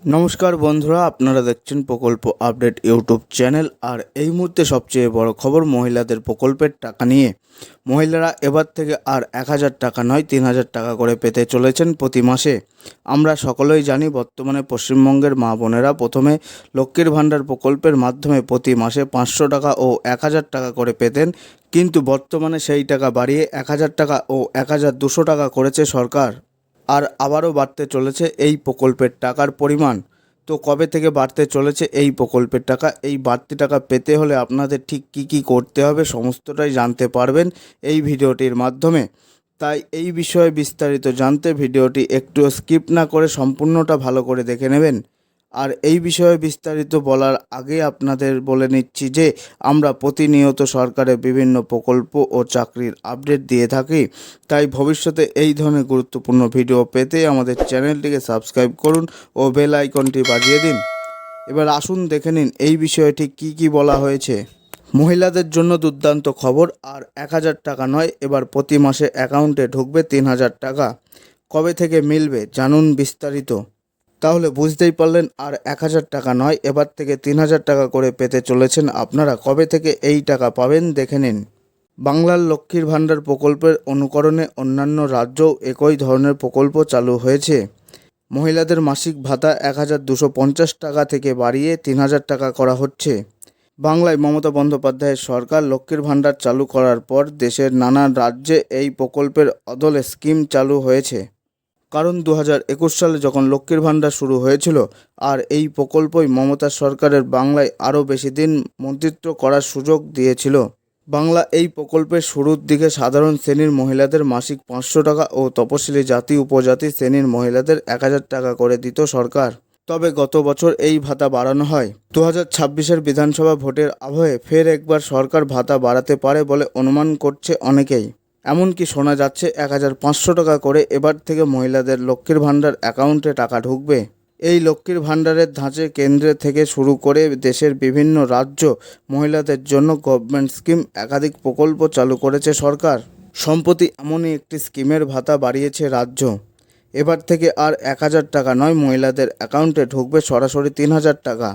নমস্কার বন্ধুরা, আপনারা দেখছেন প্রকল্প আপডেট ইউটিউব চ্যানেল। আর এই মুহূর্তে সবচেয়ে বড় খবর মহিলাদের প্রকল্পের টাকা নিয়ে। মহিলারা এবার থেকে আর 1000 টাকা নয় 3000 টাকা করে পেতে চলেছেন প্রতি মাসে। আমরা সকলেই জানি বর্তমানে পশ্চিমবঙ্গের মা বোনেরা প্রথমে লক্ষ্মীর ভাণ্ডার প্রকল্পের মাধ্যমে প্রতি মাসে 500 টাকা ও 1000 টাকা করে পেতেন, কিন্তু বর্তমানে সেই টাকা বাড়িয়ে 1000 টাকা ও 1200 টাকা করেছে সরকার। আর আবারও বাড়তে চলেছে এই প্রকল্পের টাকার পরিমাণ। তো কবে থেকে বাড়তে চলেছে এই প্রকল্পের টাকা, এই বাড়তি টাকা পেতে হলে আপনাদের ঠিক কী করতে হবে সমস্তটাই জানতে পারবেন এই ভিডিওটির মাধ্যমে। তাই এই বিষয়ে বিস্তারিত জানতে ভিডিওটি একটু স্কিপ না করে সম্পূর্ণটা ভালো করে দেখে নেবেন। আর এই বিষয়ে বিস্তারিত বলার আগে আপনাদের বলে নিচ্ছি যে আমরা প্রতিনিয়ত সরকারের বিভিন্ন প্রকল্প ও চাকরির আপডেট দিয়ে থাকি। তাই ভবিষ্যতে এই ধরনের গুরুত্বপূর্ণ ভিডিও পেতে আমাদের চ্যানেলটিকে সাবস্ক্রাইব করুন ও বেল আইকনটি বাজিয়ে দিন। এবার আসুন দেখে নিন এই বিষয়ে ঠিক কী বলা হয়েছে। মহিলাদের জন্য দুর্দান্ত খবর। আর 1000 টাকা নয়, এবার প্রতি মাসে অ্যাকাউন্টে ঢুকবে 3000 টাকা। কবে থেকে মিলবে জানুন বিস্তারিত। তাহলে বুঝতেই পারলেন, আর 1000 টাকা নয়, এবার থেকে 3000 টাকা করে পেতে চলেছেন আপনারা। কবে থেকে এই টাকা পাবেন দেখে নিন। বাংলার লক্ষ্মীর ভাণ্ডার প্রকল্পের অনুকরণে অন্যান্য রাজ্যেও একই ধরনের প্রকল্প চালু হয়েছে। মহিলাদের মাসিক ভাতা 1250 টাকা থেকে বাড়িয়ে 3000 টাকা করা হচ্ছে। বাংলায় মমতা বন্দ্যোপাধ্যায়ের সরকার লক্ষ্মীর ভাণ্ডার চালু করার পর দেশের নানান রাজ্যে এই প্রকল্পের অদলে স্কিম চালু হয়েছে। কারণ 2021 সালে যখন লক্ষ্মীর ভাণ্ডার শুরু হয়েছিল, আর এই প্রকল্পই মমতা সরকারের বাংলায় আরও বেশি দিন মন্ত্রিত্ব করার সুযোগ দিয়েছিল। বাংলা এই প্রকল্পের শুরুর দিকে সাধারণ শ্রেণীর মহিলাদের মাসিক 500 টাকা ও তপশিলি জাতি উপজাতি শ্রেণীর মহিলাদের 1000 টাকা করে দিত সরকার। তবে গত বছর এই ভাতা বাড়ানো হয়। 2026-এর বিধানসভা ভোটের আবহে ফের একবার সরকার ভাতা বাড়াতে পারে বলে অনুমান করছে অনেকেই। এমনকি শোনা যাচ্ছে 1500 টাকা করে এবার থেকে মহিলাদের লক্ষ্মীর ভাণ্ডার অ্যাকাউন্টে টাকা ঢুকবে। এই লক্ষ্মীর ভাণ্ডারের ধাঁচে কেন্দ্র থেকে শুরু করে দেশের বিভিন্ন রাজ্য মহিলাদের জন্য গভর্নমেন্ট স্কিম একাধিক প্রকল্প চালু করেছে সরকার। সম্প্রতি এমনই একটি স্কিমের ভাতা বাড়িয়েছে রাজ্য। এবার থেকে আর 1000 টাকা নয়, মহিলাদের অ্যাকাউন্টে ঢুকবে সরাসরি 3000 টাকা।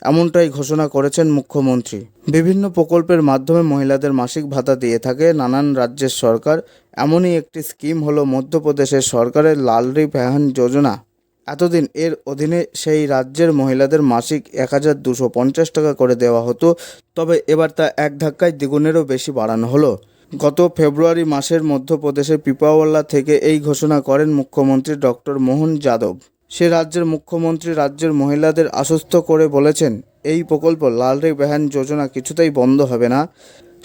এমনটাই ঘোষণা করেছেন মুখ্যমন্ত্রী। বিভিন্ন প্রকল্পের মাধ্যমে মহিলাদের মাসিক ভাতা দিয়ে থাকে নানান রাজ্যের সরকার। এমনই একটি স্কিম হলো মধ্যপ্রদেশের সরকারের লালরি বেহান যোজনা। এতদিন এর অধীনে সেই রাজ্যের মহিলাদের মাসিক 1250 টাকা করে দেওয়া হতো, তবে এবার তা এক ধাক্কায় দ্বিগুণেরও বেশি বাড়ানো হলো। গত ফেব্রুয়ারি মাসের মধ্যপ্রদেশের পিপাওয়ালা থেকে এই ঘোষণা করেন মুখ্যমন্ত্রী ডক্টর মোহন যাদব। সে রাজ্যের মুখ্যমন্ত্রী রাজ্যের মহিলাদের আশ্বস্ত করে বলেছেন, এই প্রকল্প লালরি বেহান যোজনা কিছুতেই বন্ধ হবে না।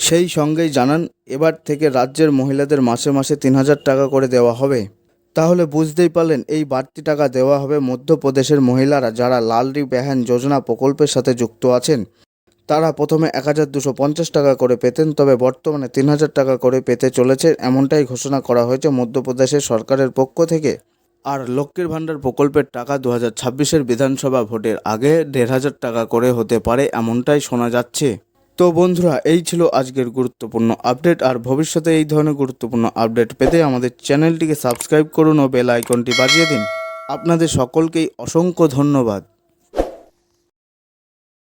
সেই সঙ্গেই জানান, এবার থেকে রাজ্যের মহিলাদের মাসে মাসে 3000 টাকা করে দেওয়া হবে। তাহলে বুঝতেই পারলেন, এই বাড়তি টাকা দেওয়া হবে মধ্যপ্রদেশের মহিলারা যারা লালরি বেহান যোজনা প্রকল্পের সাথে যুক্ত আছেন। তারা প্রথমে 1250 টাকা করে পেতেন, তবে বর্তমানে 3000 টাকা করে পেতে চলেছে, এমনটাই ঘোষণা করা হয়েছে মধ্যপ্রদেশের সরকারের পক্ষ থেকে। আর লক্ষ্মীর ভাণ্ডার প্রকল্পের টাকা 2026-এর বিধানসভা ভোটের আগে 1500 টাকা করে হতে পারে, এমনটাই শোনা যাচ্ছে। তো বন্ধুরা, এই ছিল আজকের গুরুত্বপূর্ণ আপডেট। আর ভবিষ্যতে এই ধরনের গুরুত্বপূর্ণ আপডেট পেতে আমাদের চ্যানেলটিকে সাবস্ক্রাইব করুন ও বেল আইকনটি বাজিয়ে দিন। আপনাদের সকলকেই অসংখ্য ধন্যবাদ।